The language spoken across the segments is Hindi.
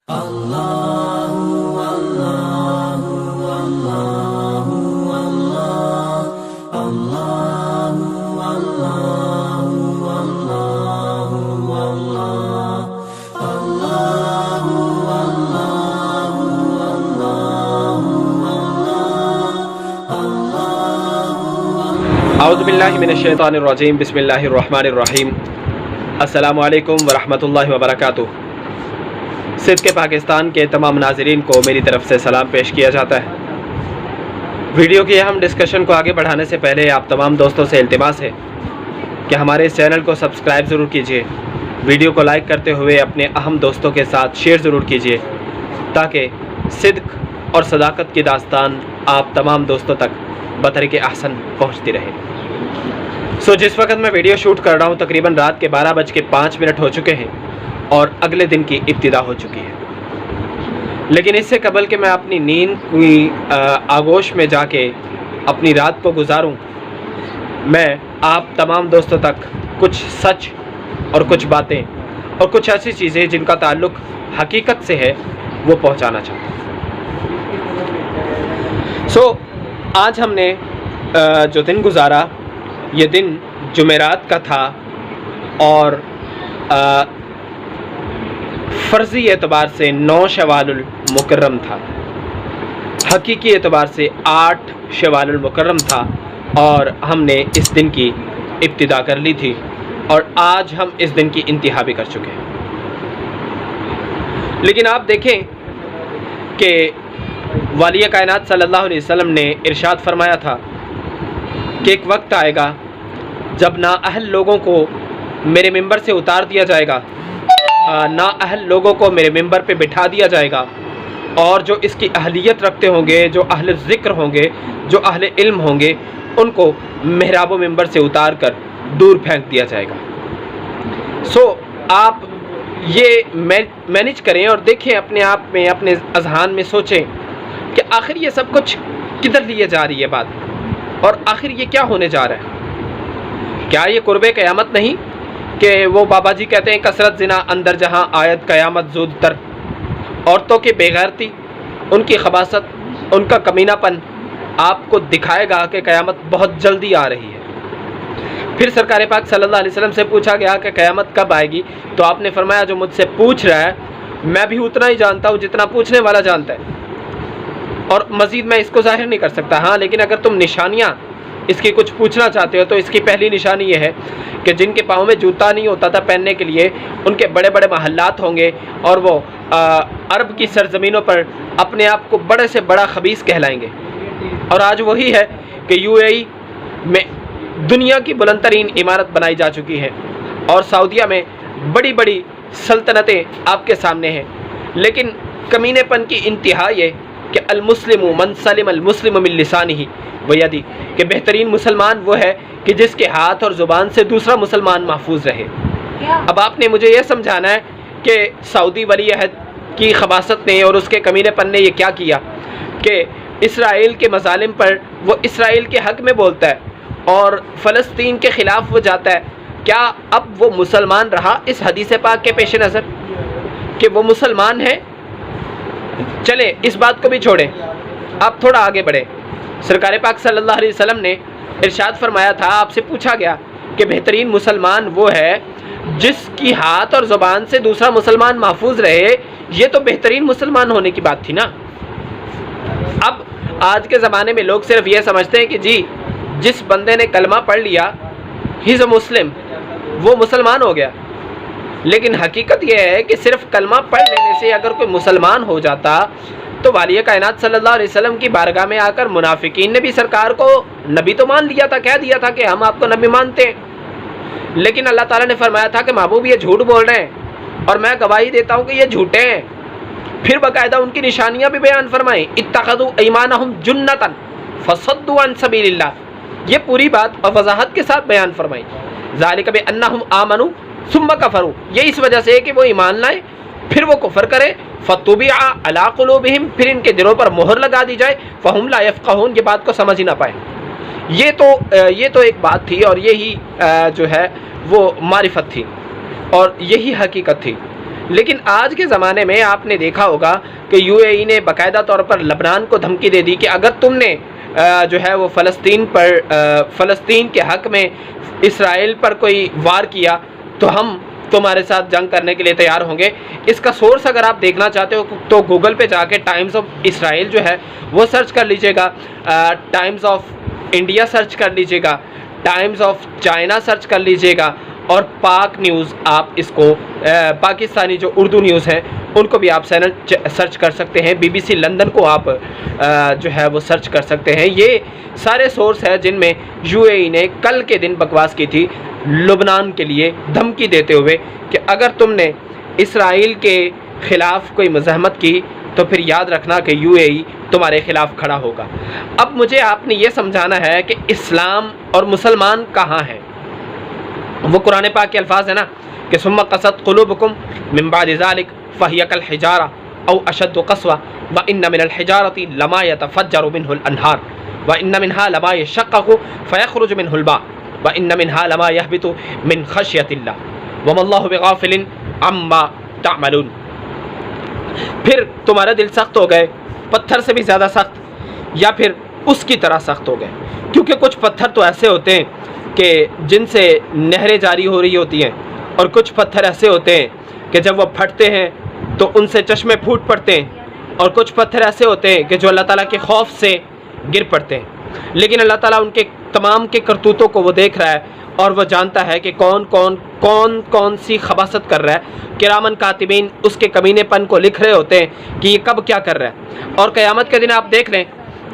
औज़ुबिल्लाहि मिनश्शैतानिर्रजीम बिस्मिल्लाहिर्रहमानिर्रहीम अस्सलामुअलैकुम वरहमतुल्लाहि वबरकातुहू। सिद्क़ पाकिस्तान के तमाम नाज़रीन को मेरी तरफ़ से सलाम पेश किया जाता है। वीडियो की अहम डिस्कशन को आगे बढ़ाने से पहले आप तमाम दोस्तों से इल्तिमास है कि हमारे इस चैनल को सब्सक्राइब ज़रूर कीजिए, वीडियो को लाइक करते हुए अपने अहम दोस्तों के साथ शेयर ज़रूर कीजिए ताकि सिद्क़ और सदाकत की दास्तान आप तमाम दोस्तों तक बतरीक़े अहसन पहुँचती रहे। जिस वक्त मैं वीडियो शूट कर रहा हूँ तकरीबन रात के 12:05 हो चुके हैं और अगले दिन की इब्तिदा हो चुकी है। लेकिन इससे कबल कि मैं अपनी नींद की आगोश में जाके अपनी रात को गुजारूँ, मैं आप तमाम दोस्तों तक कुछ सच और कुछ बातें और कुछ ऐसी चीज़ें जिनका ताल्लुक़ हकीकत से है वो पहुँचाना चाहता हूँ। आज हमने जो दिन गुजारा ये दिन जुमेरात का था और फ़र्ज़ी एतबार से 9 शवालुल मुकर्रम था, हकीकी एतबार से 8 शवालुल मुकर्रम था और हमने इस दिन की इब्तिदा कर ली थी और आज हम इस दिन की इंतहा भी कर चुके हैं। लेकिन आप देखें कि वालिय कायनात सल्लल्लाहु अलैहि वसल्लम ने इरशाद फरमाया था कि एक वक्त आएगा जब ना अहल लोगों को मेरे मिंबर से उतार दिया जाएगा, ना अहल लोगों को मेरे मिंबर पे बिठा दिया जाएगा और जो इसकी अहलियत रखते होंगे, जो अहल ज़िक्र होंगे, जो अहल इल्म होंगे, उनको मेहराब मिंबर से उतार कर दूर फेंक दिया जाएगा। आप ये मैनेज करें और देखें अपने आप में, अपने अज़हान में सोचें कि आखिर ये सब कुछ किधर लिए जा रही है बात और आखिर ये क्या होने जा रहा है। क्या ये कुर्बे क़यामत नहीं कि वो बाबा जी कहते हैं कसरत ज़िना अंदर जहाँ आयत क़यामत ज़ूद तर, औरतों की बेगैरती, उनकी खबासत, उनका कमीनापन आपको दिखाएगा कि क़यामत बहुत जल्दी आ रही है। फिर सरकार पाक सल्लल्लाहु अलैहि वसल्लम से पूछा गया कि क़यामत कब आएगी, तो आपने फरमाया जो मुझसे पूछ रहा है मैं भी उतना ही जानता हूँ जितना पूछने वाला जानता है और मज़ीद मैं इसको ज़ाहिर नहीं कर सकता। हाँ, लेकिन अगर तुम निशानियाँ इसकी कुछ पूछना चाहते हो तो इसकी पहली निशानी ये है कि जिनके पाँव में जूता नहीं होता था पहनने के लिए, उनके बड़े बड़े महल्लात होंगे और वो अरब की सरज़मीनों पर अपने आप को बड़े से बड़ा खबीस कहलाएंगे। और आज वही है कि यूएई में दुनिया की बुलंदतरीन इमारत बनाई जा चुकी है और सऊदीया में बड़ी बड़ी सल्तनतें आपके सामने हैं। लेकिन कमीनेपन की इंतहा ये कि अलमुस्लिमु मन सलिम अलमुस्लिम मिन लिसानिही व यदी, कि बेहतरीन मुसलमान वो है कि जिसके हाथ और ज़ुबान से दूसरा मुसलमान महफूज रहे। अब आपने मुझे ये समझाना है कि सऊदी वली अहद की खबासत ने और उसके कमीनेपन ने ये क्या किया कि इसराइल के मज़ालिम पर वो इसराइल के हक़ में बोलता है और फ़लस्तीन के ख़िलाफ़ वो जाता है। क्या अब वो मुसलमान रहा इस हदीस पाक के पेश नज़र कि वो मुसलमान है? चले इस बात को भी छोड़ें, आप थोड़ा आगे बढ़ें। सरकार पाक सल्लल्लाहु अलैहि वसल्लम ने इरशाद फरमाया था, आपसे पूछा गया कि बेहतरीन मुसलमान वो है जिसकी हाथ और ज़ुबान से दूसरा मुसलमान महफूज रहे। ये तो बेहतरीन मुसलमान होने की बात थी ना। अब आज के ज़माने में लोग सिर्फ ये समझते हैं कि जी जिस बंदे ने कलमा पढ़ लिया ही इज़ अ मुस्लिम, वो मुसलमान हो गया। लेकिन हकीकत यह है कि सिर्फ कलमा पढ़ लेने से अगर कोई मुसलमान हो जाता तो वालिय कायनात सल्लल्लाहु अलैहि वसल्लम की बारगाह में आकर मुनाफिकीन ने भी सरकार को नबी तो मान लिया था, कह दिया था कि हम आपको नबी मानते हैं। लेकिन अल्लाह ताला ने फरमाया था कि महबूब ये झूठ बोल रहे हैं और मैं गवाही देता हूँ कि ये झूठे हैं। फिर बाकायदा उनकी निशानियाँ भी बयान फरमाई, इत्तखज़ू ऐमानहुम जुन्नतन फसद्दू अन सबीलिल्लाह, ये पूरी बात और वजाहत के साथ बयान फरमाई। ज़ालिका बिअन्नहुम आमनू सुम्मा कफरू, ये इस वजह से कि वो ईमान लाए फिर वो कुफर करे, फतुबिआ अला कुलूबिहिम, फिर इनके दिलों पर मोहर लगा दी जाए, फहुम ला यफ़क़हून, ये बात को समझ ही ना पाए। ये तो एक बात थी और यही जो है वो मारिफत थी और यही हकीकत थी। लेकिन आज के ज़माने में आपने देखा होगा कि यूएई ने बाकायदा तौर पर लबनान को धमकी दे दी कि अगर तुमने जो है वो फ़लस्तीन के हक़ में इसराइल पर कोई वार किया तो हम तुम्हारे साथ जंग करने के लिए तैयार होंगे। इसका सोर्स अगर आप देखना चाहते हो तो गूगल पे जाके टाइम्स ऑफ इसराइल जो है वो सर्च कर लीजिएगा, टाइम्स ऑफ इंडिया सर्च कर लीजिएगा, टाइम्स ऑफ चाइना सर्च कर लीजिएगा, और पाक न्यूज़ आप इसको पाकिस्तानी जो उर्दू न्यूज़ है उनको भी आप सर्च कर सकते हैं। BBC लंदन को आप जो है वो सर्च कर सकते हैं। ये सारे सोर्स हैं जिनमें यूएई ने कल के दिन बकवास की थी लुबनान के लिए धमकी देते हुए कि अगर तुमने इसराइल के ख़िलाफ़ कोई मज़ाहमत की तो फिर याद रखना कि यूएई तुम्हारे ख़िलाफ़ खड़ा होगा। अब मुझे आपने ये समझाना है कि इस्लाम और मुसलमान कहाँ हैं। वो कुरान पाक के अल्फाज है ना कि सुम्मा क़सत क़ुलूबुकुम मिन बादि ज़ालिक फ़हिय कल हिजारा औ अशद्दु क़स्वा व इन्न मिनल हिजारति लमा यतफ़ज्जरु मिन्हुल अन्हार व इन्न मिन्हा लमा यशक़्क़क़ु फ़यख़्रुजु मिन्हुल मा व इन्न मिन्हा लमा यहबितु मिन ख़श्यतिल्लाह वमल्लाहु बिग़ाफ़िलिन अम्मा तअमलून। फिर तुम्हारे दिल सख्त हो गए, पत्थर से भी ज़्यादा सख्त, या फिर उसकी तरह सख्त हो गए, क्योंकि कुछ पत्थर तो ऐसे होते हैं कि जिनसे नहरें जारी हो रही होती हैं, और कुछ पत्थर ऐसे होते हैं कि जब वो फटते हैं तो उनसे चश्मे फूट पड़ते हैं, और कुछ पत्थर ऐसे होते हैं कि जो अल्लाह ताला के खौफ से गिर पड़ते हैं। लेकिन अल्लाह ताला उनके तमाम के करतूतों को वो देख रहा है और वह जानता है कि कौन सी खबासत कर रहा है। किरामन कातिबीन उसके कमीनेपन को लिख रहे होते हैं कि ये कब क्या कर रहा है। और क़यामत के दिन आप देख लें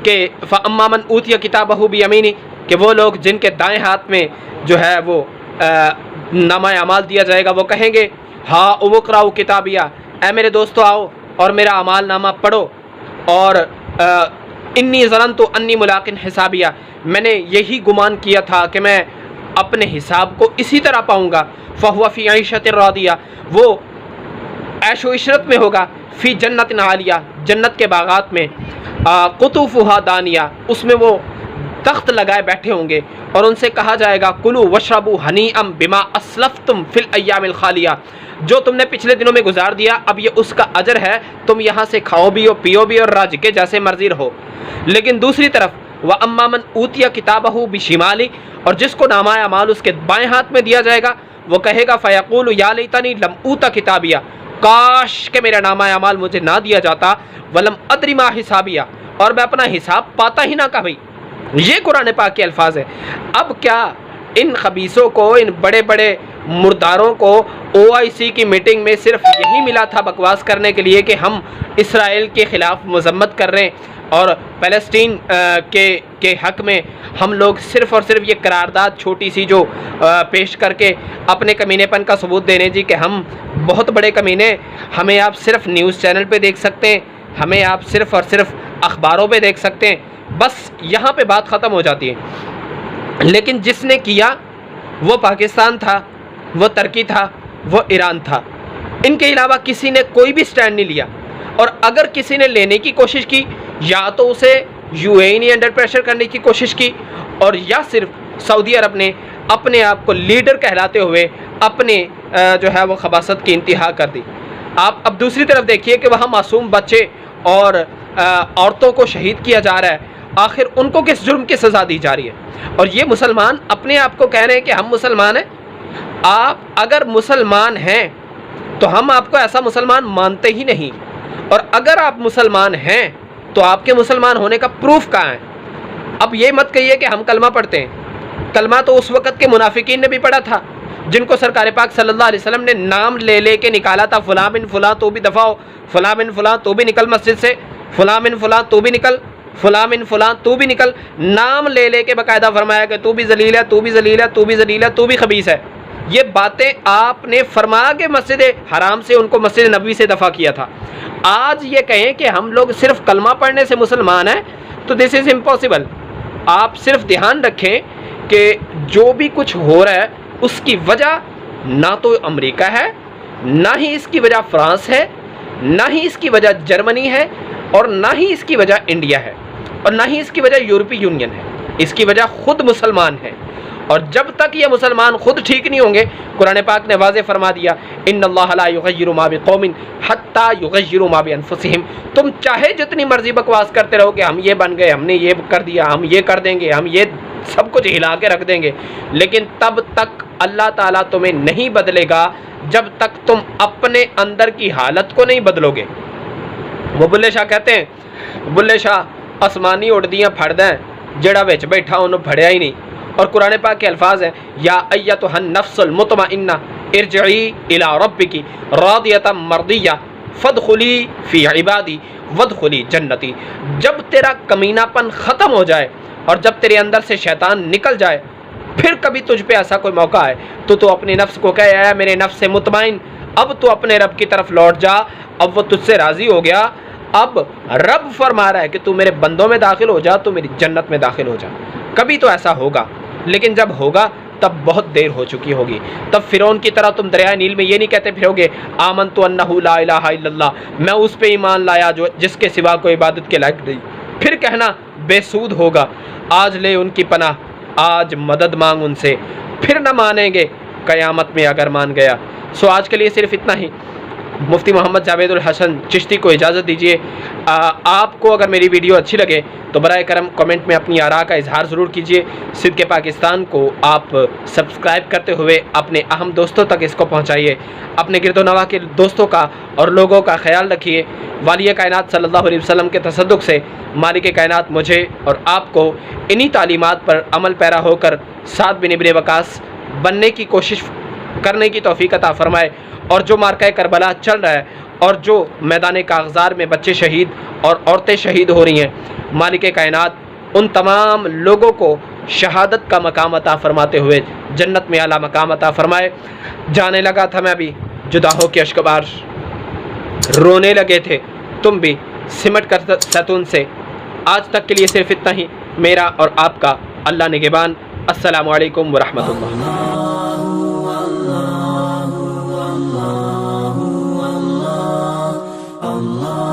कि फ़अम्मा मन ऊतिया किताबहु बियमीनी, कि वो लोग जिनके दाएं हाथ में जो है वो नामा अमाल दिया जाएगा, वो कहेंगे हाँ उमुक़राउ किताबिया, ऐ मेरे दोस्तों आओ और मेरा अमाल नामा पढ़ो, और इन्नी ज़नन्तु अन्नी मुलाक़िन हिसाबिया, मैंने यही गुमान किया था कि मैं अपने हिसाब को इसी तरह पाऊँगा। फ़हुवा फ़ी ऐशतिर रादिया, वो ऐशो इशरत में होगा, फ़ी जन्नतिन आलिया, जन्नत के बागात में, क़ुतूफ़ुहा दानिया, उसमें वो तख्त लगाए बैठे होंगे, और उनसे कहा जाएगा कुलू वशरबू हनीअम बिमा अस्लफ्तुम फिल अय्यामिल खालिया, जो तुमने पिछले दिनों में गुजार दिया अब ये उसका अजर है, तुम यहाँ से खाओ भी हो पियो भी और राज के जैसे मर्जी रहो। लेकिन दूसरी तरफ व अम्मा मन ऊतिया किताबहु बिशिमाली, और जिसको नामा अमाल उसके बाएं हाथ में दिया जाएगा वो कहेगा फ़यक़ूलु या लैतनी लम ऊता किताबिया, काश के मेरा नामा अमाल मुझे ना दिया जाता, वलम अद्री मा हिसाबिया, और मैं अपना हिसाब पाता ही ना कभी। ये कुरान पाक के अल्फाज है। अब क्या इन खबीसों को, इन बड़े बड़े मुर्दारों को OIC की मीटिंग में सिर्फ यही मिला था बकवास करने के लिए कि हम इसराइल के ख़िलाफ़ मज़म्मत कर रहे हैं और फ़लस्तीन के हक़ में हम लोग सिर्फ़ और सिर्फ ये करारदाद छोटी सी जो पेश करके अपने कमीनेपन का सबूत देने जी कि हम बहुत बड़े कमीने, हमें आप सिर्फ न्यूज़ चैनल पे देख सकते हैं, हमें आप सिर्फ़ और सिर्फ अखबारों पे देख सकते हैं, बस यहाँ पे बात ख़त्म हो जाती है। लेकिन जिसने किया वो पाकिस्तान था, वो तुर्की था, वो ईरान था। इनके अलावा किसी ने कोई भी स्टैंड नहीं लिया, और अगर किसी ने लेने की कोशिश की या तो उसे यूएई ने अंडर प्रेशर करने की कोशिश की, और या सिर्फ सऊदी अरब ने अपने आप को लीडर कहलाते हुए अपने जो है वो खबासत की इंतहा कर दी। आप अब दूसरी तरफ देखिए कि वहाँ मासूम बच्चे और औरतों को शहीद किया जा रहा है, आखिर उनको किस जुर्म की सज़ा दी जा रही है। और ये मुसलमान अपने आप को कह रहे हैं कि हम मुसलमान हैं। आप अगर मुसलमान हैं तो हम आपको ऐसा मुसलमान मानते ही नहीं, और अगर आप मुसलमान हैं तो आपके मुसलमान होने का प्रूफ कहाँ है। अब ये मत कहिए कि हम कलमा पढ़ते हैं। कलमा तो उस वक़्त के मुनाफिकीन ने भी पढ़ा था, जिनको सरकार पाक सल्लल्लाहु अलैहि वसल्लम ने नाम ले के निकाला था, फ़ुलां बिन फ़ुलां तो भी दफ़ा हो, फ़ुलां बिन फ़ुलां तो भी निकल मस्जिद से, फ़ुलां बिन फ़ुलां तो भी निकल, फ़ुलां बिन फ़ुलां तू भी निकल। नाम ले के बाकायदा फरमाया कि तू भी जलील है, तू भी जलील है, तू भी जलील है, तू भी खबीस है। ये बातें आपने फरमा के मस्जिद हराम से उनको मस्जिद नबवी से दफ़ा किया था। आज ये कहें कि हम लोग सिर्फ कलमा पढ़ने से मुसलमान हैं, तो दिस इज़ इम्पॉसिबल। आप सिर्फ ध्यान रखें कि जो भी कुछ हो रहा है उसकी वजह ना तो अमेरिका है, ना ही इसकी वजह फ्रांस है, ना ही इसकी वजह जर्मनी है, और ना ही इसकी वजह इंडिया है, और ना ही इसकी वजह यूरोपीय यूनियन है। इसकी वजह खुद मुसलमान है। और जब तक ये मुसलमान खुद ठीक नहीं होंगे, कुरान पाक ने वाज़े फरमा दिया, इन्नल्लाह ला युग़य्यिरु मा बिक़ौमिन हत्ता युग़य्यिरु मा बिअन्फुसिहिम। तुम चाहे जितनी मर्जी बकवास करते रहो कि हम ये बन गए, हमने ये कर दिया, हम ये कर देंगे, हम ये सब कुछ हिला के रख देंगे, लेकिन तब तक अल्लाह ताला तुम्हें नहीं बदलेगा जब तक तुम अपने अंदर की हालत को नहीं बदलोगे। वो बुल्ले शाह कहते हैं, बुल्ले शाह आसमानी उड़दियाँ फड़ दें, जेड़ा विच बैठा उन्होंने फड़िया ही नहीं। और कुरान पाक के अल्फाज हैं, या अय्यतुहन नफ्सुल मुतमइन्ना इरजिई इला रब्बिकी रादियतम मर्दिया फदखुली फी इबादी वदखुली जन्नती। जब तेरा कमीनापन ख़त्म हो जाए और जब तेरे अंदर से शैतान निकल जाए, फिर कभी तुझ पे ऐसा कोई मौका आए तो अपने नफ्स को कहे, आया मेरे नफ्स से मुतमईन, अब तू अपने रब की तरफ लौट जा, अब वो तुझसे राज़ी हो गया, अब रब फरमा रहा है कि तू मेरे बंदों में दाखिल हो जा, तू मेरी जन्नत में दाखिल हो जा। कभी तो ऐसा होगा, लेकिन जब होगा तब बहुत देर हो चुकी होगी। तब फिरौन की तरह तुम दरिया नील में ये नहीं कहते फिरोगे, आमनतु अन्नहु ला इलाहा इल्लल्लाह, मैं उस पे ईमान लाया जो जिसके सिवा कोई इबादत के लायक नहीं। फिर कहना बेसूद होगा, आज ले उनकी पनाह, आज मदद मांग उनसे, फिर न मानेंगे क़यामत में अगर मान गया। सो आज के लिए सिर्फ इतना ही। मुफ्ती मोहम्मद जावेदुल हसन चिश्ती को इजाज़त दीजिए। आपको अगर मेरी वीडियो अच्छी लगे तो बराए करम कमेंट में अपनी आरा का इजहार ज़रूर कीजिए। सिद्क़े पाकिस्तान को आप सब्सक्राइब करते हुए अपने अहम दोस्तों तक इसको पहुंचाइए। अपने गिरदोनवा के दोस्तों का और लोगों का ख्याल रखिए। वाली कायनात सल्लल्लाहु अलैहि वसल्लम के तसद्दुक़ से मालिक कायनात मुझे और आपको इन्हीं तालीमात पर अमल पैरा होकर साद बिन इब्ने वक़ास बनने की कोशिश करने की तौफ़ीक़ अता फ़रमाए। और जो मार्का करबला चल रहा है और जो मैदान कागज़ार में बच्चे शहीद और औरतें शहीद हो रही हैं, मालिक कायनात उन तमाम लोगों को शहादत का मकाम अता फ़रमाते हुए जन्नत में आला मकाम अता फ़रमाए। जाने लगा था मैं भी जुदा हो के अश्कबार, रोने लगे थे तुम भी सिमट कर सैतून से। आज तक के लिए सिर्फ इतना ही। मेरा और आपका अल्लाह निगहबान। अस्सलामु अलैकुम व रहमतुल्लाह। Allah